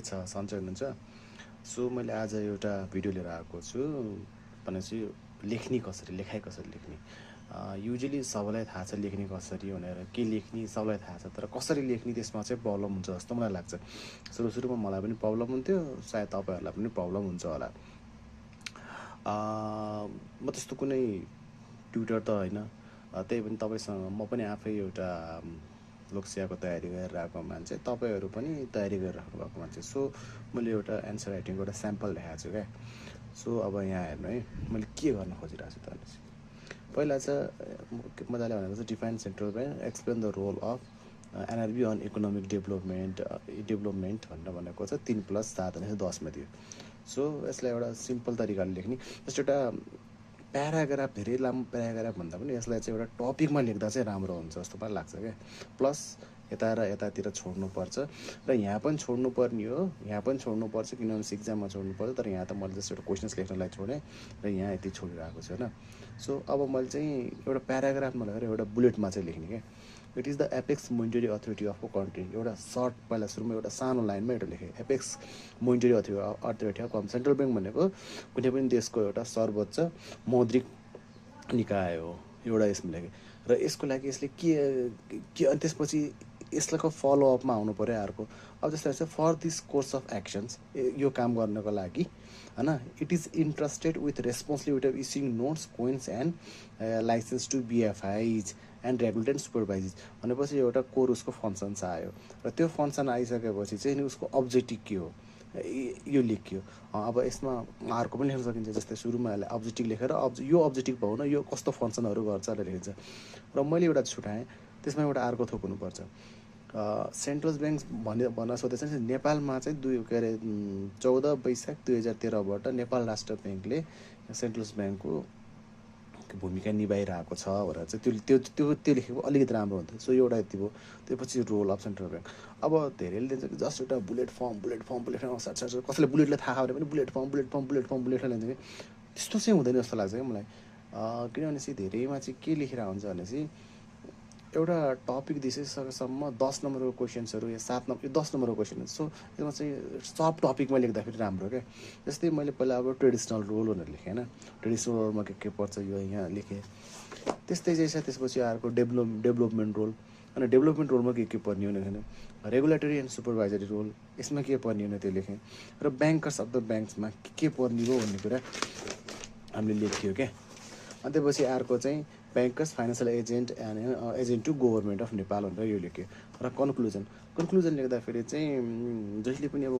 सन्चै हुनुहुन्छ। सो मैले आज एउटा भिडियो लिएर आएको छु भनेपछि लेख्ने कसरी, लेखाइ कसरी लेख्ने। युजुअली सबैलाई थाहा छ लेख्ने कसरी भनेर, के लेख्ने सबैलाई थाहा छ, तर कसरी लेख्ने त्यसमा चाहिँ प्रब्लम हुन्छ जस्तो मलाई लाग्छ। सुरुमा मलाई पनि प्रब्लम हुन्थ्यो, सायद तपाईँहरूलाई पनि प्रब्लम हुन्छ होला। म त्यस्तो कुनै ट्युटर त होइन, त्यही पनि तपाईँसँग म पनि आफै एउटा लोकसेवाको तयारी गरेर आएको मान्छे, तपाईँहरू पनि तयारी गरेर राख्नु भएको मान्छे। सो मैले एउटा एन्सर राइटिङको एउटा स्याम्पल देखाएको छु क्या। सो अब यहाँ हेर्नु है, मैले के गर्न खोजिरहेको छु त भनेपछि पहिला चाहिँ मजाले भनेको चाहिँ define central bank, explain the role of NRB on economic development भनेर भनेको छ 3+7 भनेर 10मा दियो। सो यसलाई एउटा सिम्पल तरिकाले लेख्ने, जस्तो एउटा प्याराग्राफ, धेरै लामो प्याराग्राफ भन्दा पनि यसलाई चाहिँ एउटा टपिकमा लेख्दा चाहिँ राम्रो हुन्छ जस्तो मलाई लाग्छ क्या। प्लस यता र यतातिर छोड्नुपर्छ, र यहाँ पनि छोड्नुपर्ने हो, यहाँ पनि छोड्नुपर्छ, किनभने इक्जाममा छोड्नुपर्छ। तर यहाँ त मैले जस्तो एउटा क्वेसन्स लेख्नलाई छोडेँ र यहाँ यति छोडिरहेको छु होइन। सो अब मैले चाहिँ एउटा प्याराग्राफ नलेखेर एउटा बुलेटमा चाहिँ लेख्ने क्या। It is the apex monetary authority of a country, एउटा सर्ट पहिला सुरुमा एउटा सानो लाइनमा एउटा लेखेँ, apex monetary authority of central bank भनेको कुनै पनि देशको एउटा सर्वोच्च मौद्रिक निकाय हो, एउटा यसमा लेखेँ। र यसको लागि यसले के अनि त्यसपछि यसलाई फलोअपमा आउनु पऱ्यो अर्को। अब जस्तै चाहिँ for this course of actions, यो काम गर्नको लागि होइन, it is entrusted with responsibility of issuing notes, coins and license to BFIs and regulated supervises भनेपछि एउटा कोर उसको फङ्सन्स आयो, र त्यो फङ्सन आइसकेपछि चाहिँ नि उसको अब्जेक्टिभ के हो यो लेखियो। अब यसमा अर्को पनि लेख्न सकिन्छ, जस्तै सुरुमा यसलाई अब्जेक्टिभ लेखेर यो अब्जेक्टिभ भएन, यो कस्तो फङ्सनहरू गर्छ भनेर लेखिन्छ। र मैले एउटा छुट्याएँ, त्यसमा एउटा अर्को थोक हुनुपर्छ। सेन्ट्रल ब्याङ्क भन्न सोधेछ नेपालमा चाहिँ 14 वैशाख 2013बाट नेपाल राष्ट्र ब्याङ्कले सेन्ट्रल ब्याङ्कको भूमिका निभाइरहेको छ भनेर चाहिँ त्यो लेखेको अलिकति राम्रो हुन्थ्यो। सो एउटा यति भयो। त्यसपछि रोल अफ सेन्ट्रल ब्याङ्क, अब धेरैले दिन्छ कि जस्ट एउटा बुलेट फर्म साट कसैले बुलेटले थाहा भने पनि बुलेट फर्म लेख्न कि त्यस्तो चाहिँ हुँदैन जस्तो लाग्छ क्या मलाई। किनभने चाहिँ धेरैमा चाहिँ के लेखेर हुन्छ भने चाहिँ एउटा टपिक दिइसकेसम्म 10 नम्बरको क्वेसन्सहरू या 7 नम्बर 10 नम्बरको क्वेसन, सो यसमा चाहिँ सब टपिकमा लेख्दाखेरि राम्रो क्या। जस्तै मैले पहिला अब ट्रेडिसनल रोल भनेर लेखेँ होइन, ट्रेडिसनल रोलमा के पर्छ यो यहाँ लेखेँ। त्यस्तै चाहिँ छ त्यसपछि अर्को डेभलपमेन्ट रोल, अनि डेभलपमेन्ट रोलमा के पर्ने हो लेखेँ। रेगुलेटरी एन्ड सुपरभाइजरी रोल, यसमा के पर्ने हो त्यो लेखेँ। र ब्याङ्कर्स अफ द ब्याङ्क्समा के पर्ने हो भन्ने कुरा हामीले लेख्थ्यौँ क्या। अनि त्यसपछि अर्को चाहिँ bankers financial agent to government of Nepal भनेर यो लेख्यो। र कन्क्लुजन लेख्दाखेरि चाहिँ जहिले पनि अब